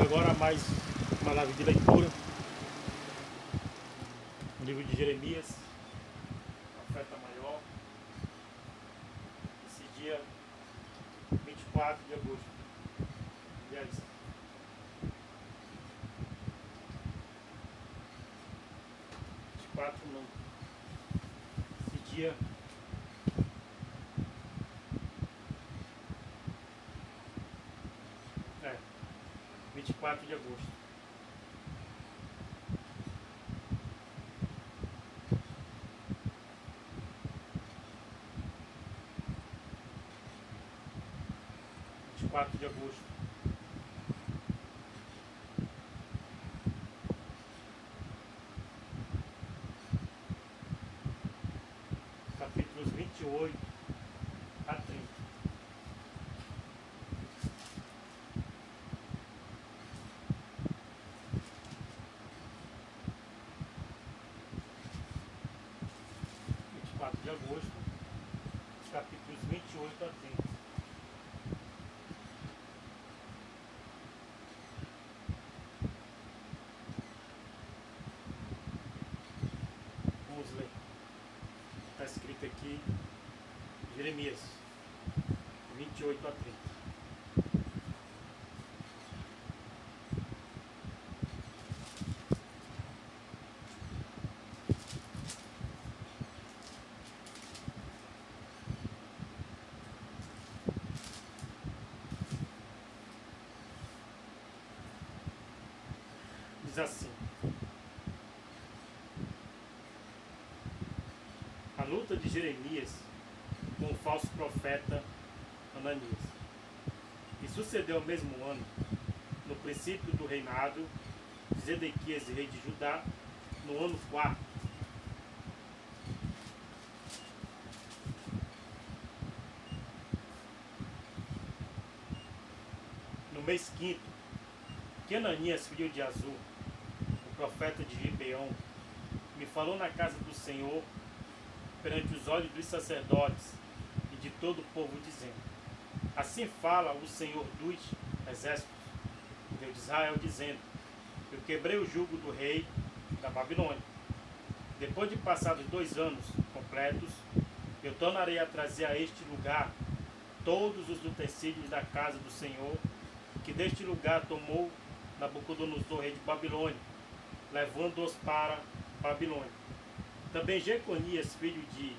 Agora mais uma live de leitura no livro de Jeremias, profeta maior, esse dia 24 de agosto. Aliás, 24 não, esse dia 24 de agosto. De agosto. Capítulos 28 a 30. De agosto, capítulos 28 a 30. Vamos ler. Está escrito aqui, Jeremias 28 a 30. Diz assim: a luta de Jeremias com o falso profeta Ananias. E sucedeu ao mesmo ano, no princípio do reinado de Zedequias, rei de Judá, no ano 4º. No mês 5º, que Ananias, filho de Azur, o profeta de Gibeão, me falou na casa do Senhor, perante os olhos dos sacerdotes e de todo o povo, dizendo: assim fala o Senhor dos exércitos, Deus de Israel, dizendo: eu quebrei o jugo do rei da Babilônia. Depois de passados 2 anos completos, eu tornarei a trazer a este lugar todos os utensílios da casa do Senhor, que deste lugar tomou Nabucodonosor, rei de Babilônia, levando-os para Babilônia. Também Jeconias, filho de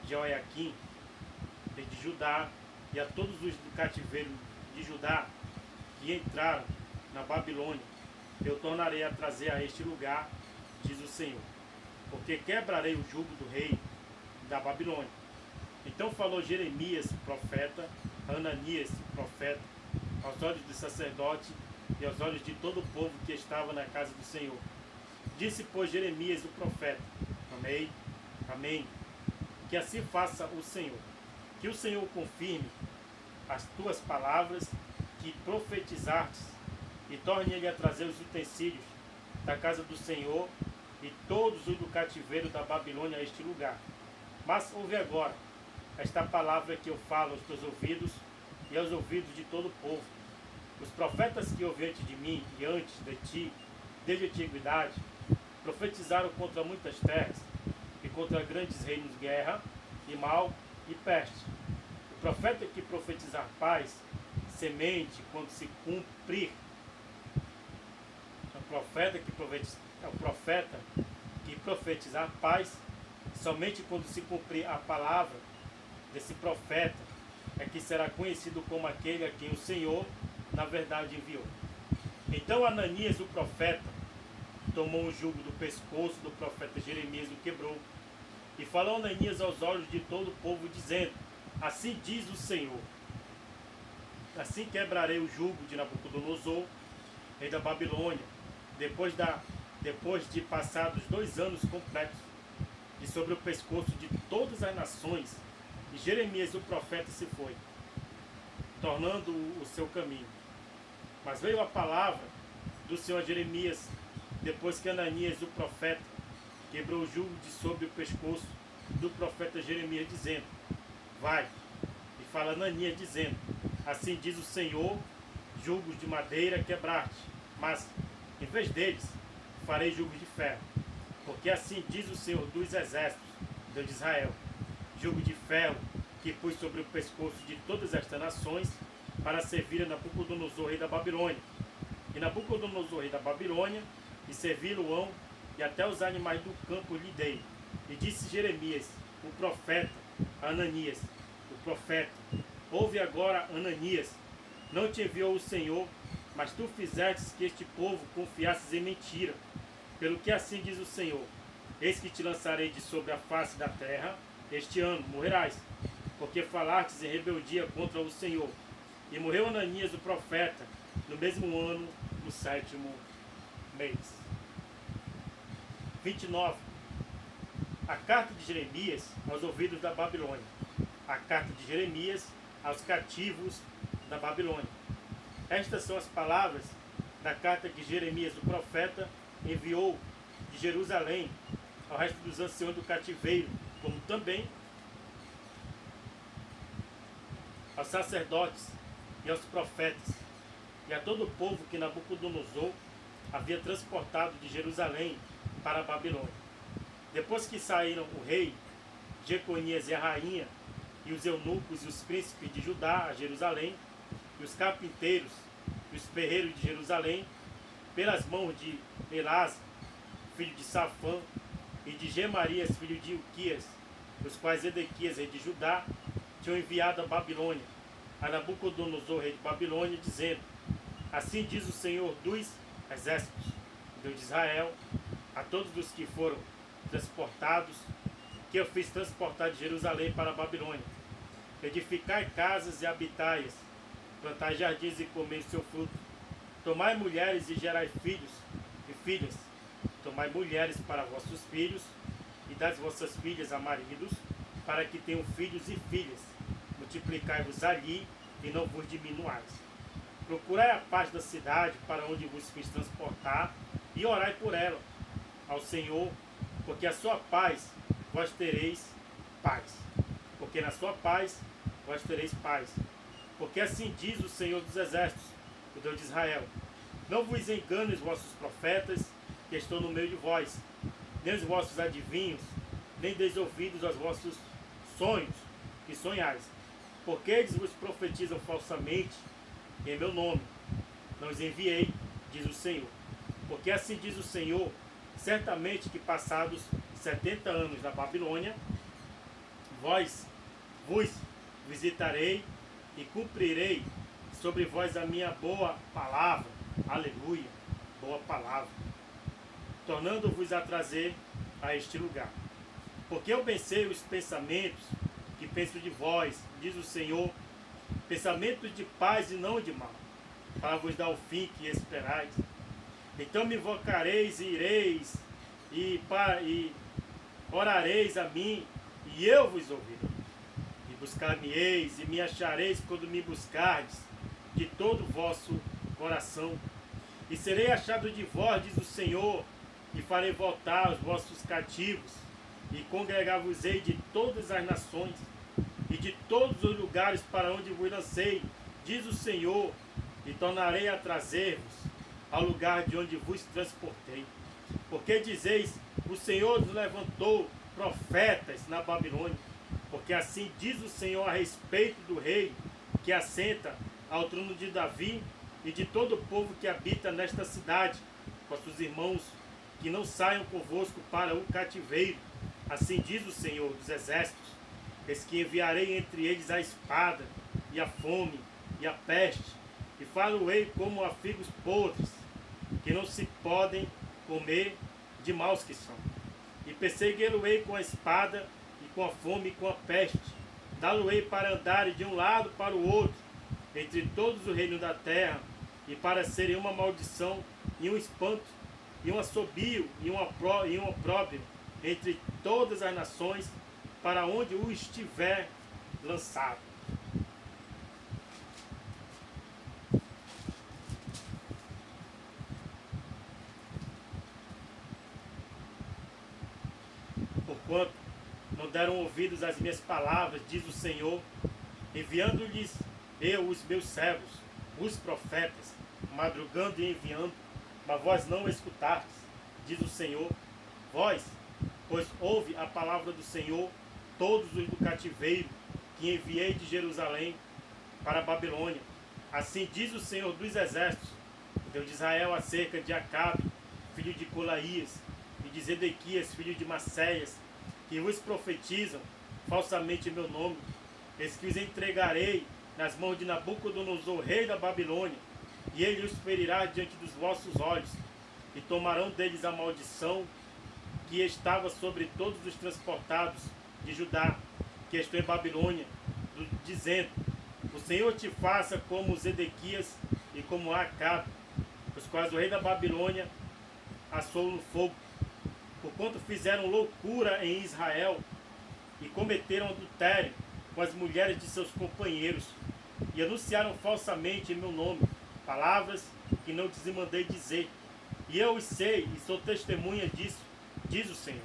Jeoiaquim, rei de Judá, e a todos os do cativeiro de Judá que entraram na Babilônia, eu tornarei a trazer a este lugar, diz o Senhor, porque quebrarei o jugo do rei da Babilônia. Então falou Jeremias, profeta, a Ananias, profeta, aos olhos do sacerdote e aos olhos de todo o povo que estava na casa do Senhor. Disse, pois, Jeremias, o profeta: amém, amém, que assim faça o Senhor, que o Senhor confirme as tuas palavras que profetizastes, e torne ele a trazer os utensílios da casa do Senhor e todos os do cativeiro da Babilônia a este lugar. Mas ouve agora esta palavra que eu falo aos teus ouvidos e aos ouvidos de todo o povo. Os profetas que houve antes de mim e antes de ti, desde a antiguidade, profetizaram contra muitas terras e contra grandes reinos, guerra e mal e peste. O profeta que profetizar paz, semente quando se cumprir. O profeta que profetizar paz, somente quando se cumprir a palavra desse profeta, é que será conhecido como aquele a quem o Senhor, na verdade, enviou. Então Ananias, o profeta, tomou o jugo do pescoço do profeta Jeremias e o quebrou. E falou Ananias aos olhos de todo o povo, dizendo: assim diz o Senhor, assim quebrarei o jugo de Nabucodonosor, rei da Babilônia, depois de passados 2 anos completos, e sobre o pescoço de todas as nações. E Jeremias, o profeta, se foi, tornando o seu caminho. Mas veio a palavra do Senhor a Jeremias, depois que Ananias, o profeta, quebrou o jugo de sobre o pescoço do profeta Jeremias, dizendo: vai, e fala Ananias, dizendo: assim diz o Senhor, jugos de madeira quebraste, Mas, em vez deles, farei jugo de ferro. Porque assim diz o Senhor dos Exércitos, Deus de Israel: jugo de ferro que pus sobre o pescoço de todas estas nações, para servir a Nabucodonosor, rei da Babilônia. E Nabucodonosor, rei da Babilônia, e servi-lo-ão, e até os animais do campo lhe dei. E disse Jeremias, o profeta, a Ananias, o profeta: ouve agora, Ananias, não te enviou o Senhor, mas tu fizestes que este povo confiasses em mentira. Pelo que assim diz o Senhor: eis que te lançarei de sobre a face da terra, este ano morrerás, porque falastes em rebeldia contra o Senhor. E morreu Ananias, o profeta, no mesmo ano, no 7º mês. 29. A carta de Jeremias aos ouvidos da Babilônia. A carta de Jeremias aos cativos da Babilônia. Estas são as palavras da carta que Jeremias, o profeta, enviou de Jerusalém ao resto dos anciãos do cativeiro, como também aos sacerdotes e aos profetas, e a todo o povo que Nabucodonosor havia transportado de Jerusalém para a Babilônia. Depois que saíram o rei, Jeconias e a rainha, e os eunucos e os príncipes de Judá a Jerusalém, e os carpinteiros e os ferreiros de Jerusalém, pelas mãos de Elasa, filho de Safã, e de Gemarias, filho de Ilquias, os quais Edequias, rei de Judá, tinham enviado a Babilônia, a Nabucodonosor, rei de Babilônia, dizendo: assim diz o Senhor dos Exércitos, Deus de Israel, a todos os que foram transportados, que eu fiz transportar de Jerusalém para a Babilônia: edificai casas e habitai-as, plantai jardins e comei o seu fruto, tomai mulheres e gerai filhos e filhas, tomai mulheres para vossos filhos, e das vossas filhas a maridos, para que tenham filhos e filhas, multiplicai-vos ali, e não vos diminuais. Procurai a paz da cidade para onde vos fiz transportar, e orai por ela ao Senhor, porque a sua paz vós tereis paz. Porque na sua paz vós tereis paz. Porque assim diz o Senhor dos Exércitos, o Deus de Israel: não vos engane os vossos profetas que estão no meio de vós, nem os vossos adivinhos, nem deis ouvidos aos vossos sonhos que sonhais. Porque eles vos profetizam falsamente em meu nome. Não os enviei, diz o Senhor. Porque assim diz o Senhor: certamente que passados 70 anos na Babilônia, vos visitarei e cumprirei sobre vós a minha boa palavra. Aleluia, boa palavra. Tornando-vos a trazer a este lugar. Porque eu pensei os pensamentos que penso de vós, diz o Senhor, pensamentos de paz e não de mal, para vos dar o fim que esperais. Então me invocareis e ireis, e orareis a mim, e eu vos ouvirei. E buscar-me-eis, e me achareis quando me buscardes de todo o vosso coração. E serei achado de vós, diz o Senhor, e farei voltar os vossos cativos, e congregar-vos-ei de todas as nações, e de todos os lugares para onde vos lancei, diz o Senhor, e tornarei a trazer-vos ao lugar de onde vos transportei. Porque dizeis: o Senhor nos levantou profetas na Babilônia. Porque assim diz o Senhor a respeito do rei que assenta ao trono de Davi e de todo o povo que habita nesta cidade, vossos irmãos, que não saiam convosco para o cativeiro. Assim diz o Senhor dos Exércitos: eis que enviarei entre eles a espada, e a fome, e a peste, e falo-ei como a figos podres, que não se podem comer, de maus que são. E perseguê-lo-ei com a espada, e com a fome, e com a peste. Dá-lo-ei para andarem de um lado para o outro, entre todos os reinos da terra, e para serem uma maldição, e um espanto, e um assobio, e um opróbrio, entre todas as nações, para onde o estiver lançado. Porquanto não deram ouvidos às minhas palavras, diz o Senhor, enviando-lhes eu os meus servos, os profetas, madrugando e enviando, mas vós não escutastes, diz o Senhor. Vós, pois ouve a palavra do Senhor, todos os do cativeiro, que enviei de Jerusalém para a Babilônia. Assim diz o Senhor dos Exércitos, o Deus de Israel, acerca de Acabe, filho de Colaías, e de Zedequias, filho de Maceias, que vos profetizam falsamente em meu nome. Eis que os entregarei nas mãos de Nabucodonosor, rei da Babilônia, e ele os ferirá diante dos vossos olhos, e tomarão deles a maldição que estava sobre todos os transportados de Judá, que estão em Babilônia, dizendo: o Senhor te faça como Zedequias e como Acabe, os quais o rei da Babilônia assou no fogo, porquanto fizeram loucura em Israel e cometeram adultério com as mulheres de seus companheiros, e anunciaram falsamente em meu nome palavras que não te mandei dizer. E eu os sei e sou testemunha disso, diz o Senhor.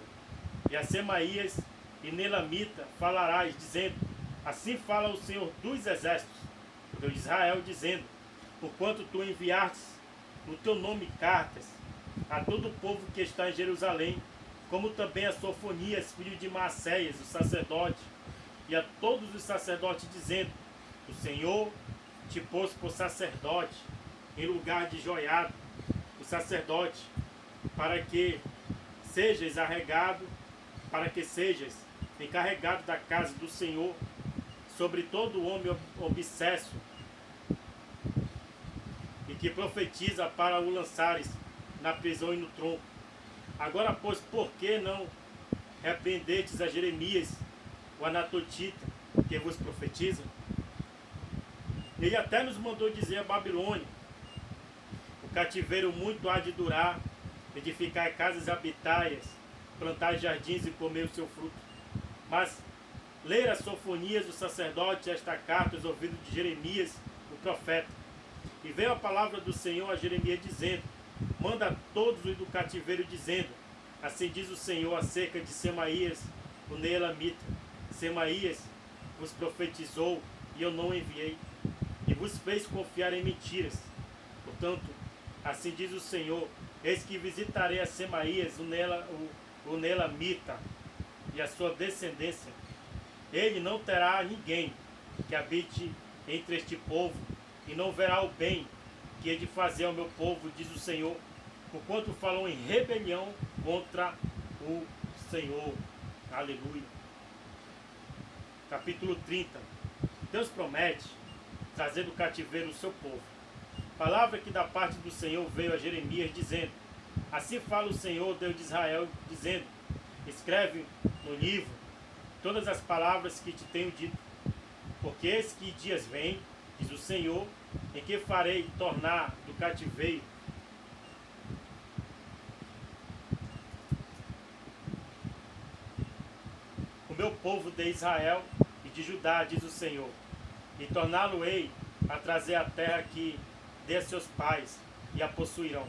E a Semaías e Nelamita falarás, dizendo: assim fala o Senhor dos Exércitos, o Deus de Israel, dizendo: porquanto tu enviastes no teu nome cartas a todo o povo que está em Jerusalém, como também a Sofonias, filho de Maceias, o sacerdote, e a todos os sacerdotes, dizendo: o Senhor te pôs por sacerdote em lugar de Joiada, o sacerdote, para que sejas arregado, para que sejas encarregado da casa do Senhor, sobre todo homem obsesso, e que profetiza para o lançares na prisão e no tronco. Agora, pois, por que não repreendestes a Jeremias, o anatotita, que vos profetiza? Ele até nos mandou dizer a Babilônia: o cativeiro muito há de durar, edificar casas habitárias, plantar jardins e comer o seu fruto. Mas ler a Sofonias, o sacerdote, esta carta aos ouvidos de Jeremias, o profeta. E veio a palavra do Senhor a Jeremias, dizendo: manda a todos os do cativeiro, dizendo: assim diz o Senhor acerca de Semaías, o Neelamita. Semaías vos profetizou, e eu não enviei, e vos fez confiar em mentiras. Portanto, assim diz o Senhor: eis que visitarei a Semaías, o Neelamita, e a sua descendência. Ele não terá ninguém que habite entre este povo, e não verá o bem que é de fazer ao meu povo, diz o Senhor, porquanto falou em rebelião contra o Senhor. Aleluia. Capítulo 30. Deus promete trazer do cativeiro o seu povo. Palavra que da parte do Senhor veio a Jeremias, dizendo: assim fala o Senhor, Deus de Israel, dizendo: escreve no livro todas as palavras que te tenho dito, porque eis que dias vêm, diz o Senhor, em que farei tornar do cativeiro o meu povo de Israel e de Judá, diz o Senhor, e torná-lo-ei a trazer a terra que dê a seus pais, e a possuirão.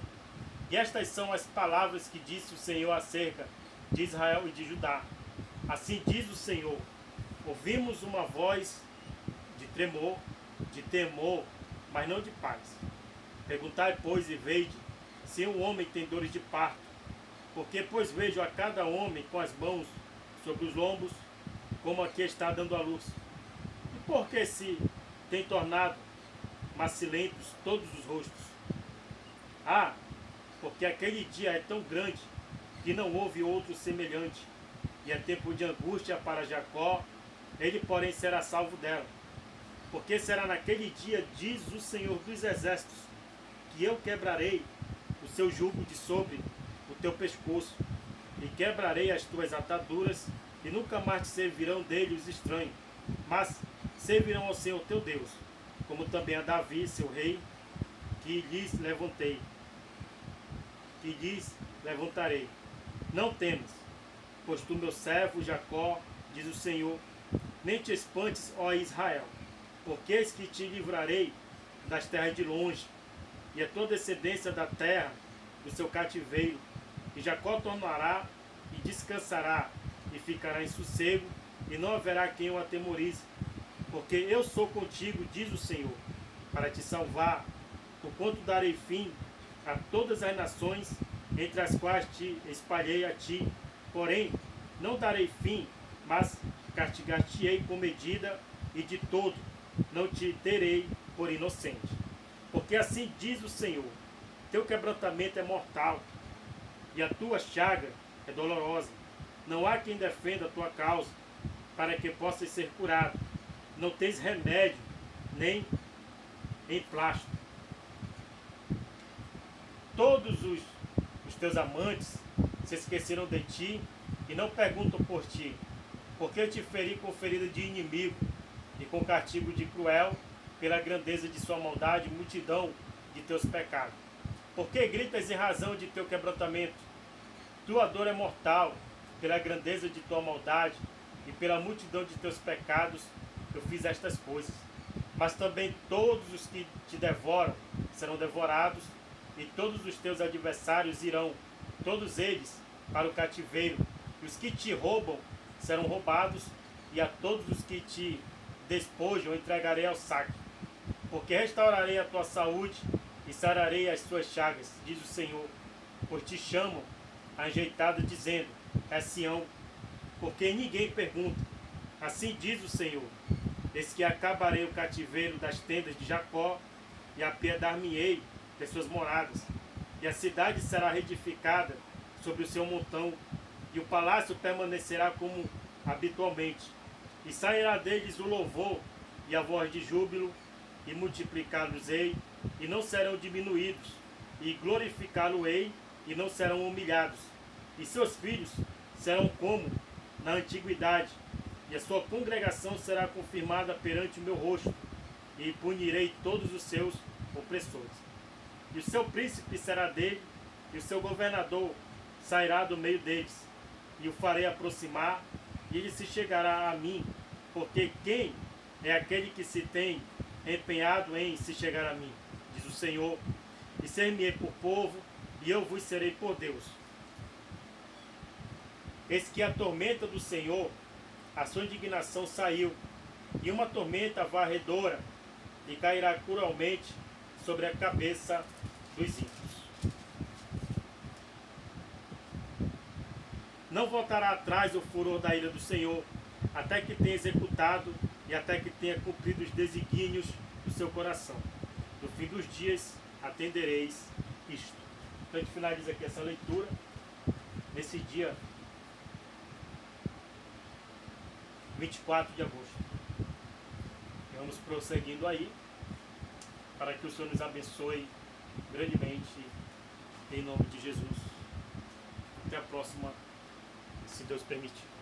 E estas são as palavras que disse o Senhor acerca de Israel e de Judá. Assim diz o Senhor: ouvimos uma voz de tremor, de temor, mas não de paz. Perguntai, pois, e vede se um homem tem dores de parto, porque, pois, vejo a cada homem com as mãos sobre os lombos, como aqui está dando à luz. E por que se tem tornado macilentos todos os rostos? Ah, porque aquele dia é tão grande que não houve outro semelhante, e é tempo de angústia para Jacó, ele, porém, será salvo dela. Porque será naquele dia, diz o Senhor dos Exércitos, que eu quebrarei o seu jugo de sobre o teu pescoço, e quebrarei as tuas ataduras, e nunca mais te servirão dele os estranhos, mas servirão ao Senhor teu Deus, como também a Davi, seu rei, que lhes levantarei. Não temas, pois tu, meu servo Jacó, diz o Senhor, nem te espantes, ó Israel, porque eis que te livrarei das terras de longe, e a tua descendência da terra do seu cativeiro, e Jacó tornará e descansará, e ficará em sossego, e não haverá quem o atemorize, porque eu sou contigo, diz o Senhor, para te salvar, porquanto darei fim a todas as nações entre as quais te espalhei a ti. Porém, não darei fim, mas castigar-te-ei com medida, e de todo não te terei por inocente. Porque assim diz o Senhor: teu quebrantamento é mortal, e a tua chaga é dolorosa. Não há quem defenda a tua causa, para que possas ser curado. Não tens remédio, nem emplasto. Todos os teus amantes se esqueceram de ti e não perguntam por ti, porque eu te feri com ferida de inimigo e com castigo de cruel, pela grandeza de sua maldade, multidão de teus pecados. Porque gritas em razão de teu quebrantamento? Tua dor é mortal, pela grandeza de tua maldade e pela multidão de teus pecados eu fiz estas coisas. Mas também todos os que te devoram serão devorados, e todos os teus adversários irão, todos eles, para o cativeiro, e os que te roubam serão roubados, e a todos os que te despojam entregarei ao saque. Porque restaurarei a tua saúde e sararei as suas chagas, diz o Senhor. Pois te chamam ajeitado, dizendo: é Sião. Porque ninguém pergunta. Assim diz o Senhor: eis que acabarei o cativeiro das tendas de Jacó, e apiedar-me-ei das suas moradas. E a cidade será reedificada sobre o seu montão, e o palácio permanecerá como habitualmente. E sairá deles o louvor e a voz de júbilo, e multiplicá-los-ei, e não serão diminuídos, e glorificá-lo-ei, e não serão humilhados. E seus filhos serão como na antiguidade, e a sua congregação será confirmada perante o meu rosto, e punirei todos os seus opressores. E o seu príncipe será dele, e o seu governador sairá do meio deles, e o farei aproximar, e ele se chegará a mim, porque quem é aquele que se tem empenhado em se chegar a mim, diz o Senhor, e ser-me-ei por povo, e eu vos serei por Deus. Eis que a tormenta do Senhor, a sua indignação saiu, e uma tormenta varredora, e cairá cruelmente sobre a cabeça dos ímpios. Não voltará atrás o furor da ira do Senhor, até que tenha executado e até que tenha cumprido os desígnios do seu coração. No fim dos dias atendereis isto. Então a gente finaliza aqui essa leitura, nesse dia 24 de agosto. Vamos prosseguindo aí, para que o Senhor nos abençoe grandemente, em nome de Jesus. Até a próxima, se Deus permitir.